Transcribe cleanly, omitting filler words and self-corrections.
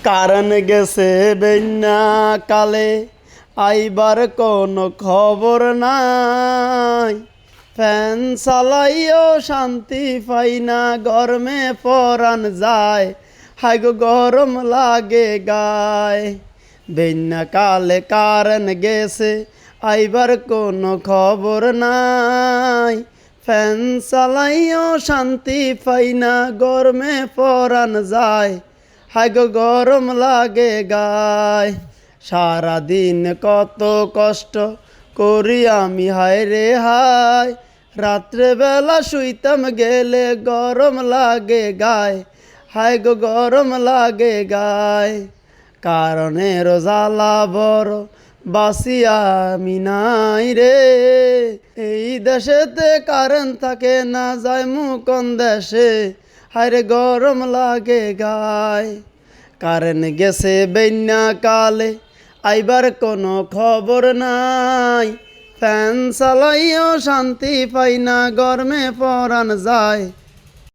কারণ গেছে বন্যা কালে আইবার কোনো খবর নাই। ফ্যান চালাইও শান্তি পাই না, গরমে পরান যায়, হাই গো গরম লাগে গায়। বন্যা কালে কারণ গেছে আইবার কোনো খবর নাই। ফ্যান চালাইও শান্তি পাই না, গরমে পরান যায়, হাই গো গরম লাগে গায়। সারাদিন কত কষ্ট করি আমি হায় রে হায়, রাত্রে বেলা শুইতাম গেলে গরম লাগে গায়, হাই গো গরম লাগে গায়। কারণের জ্বালা বড় বাসিয়া আমি নাই রে, এই দেশেতে কারেন্ট থাকে না, যায় কোন দেশে, হায়রে গরম লাগে গায়। কারেন্ট গেছে বন্যা কালে আইবার কোনো খবর নাই। ফ্যান চালাইও শান্তি পাই না, গরমে পরান যায়,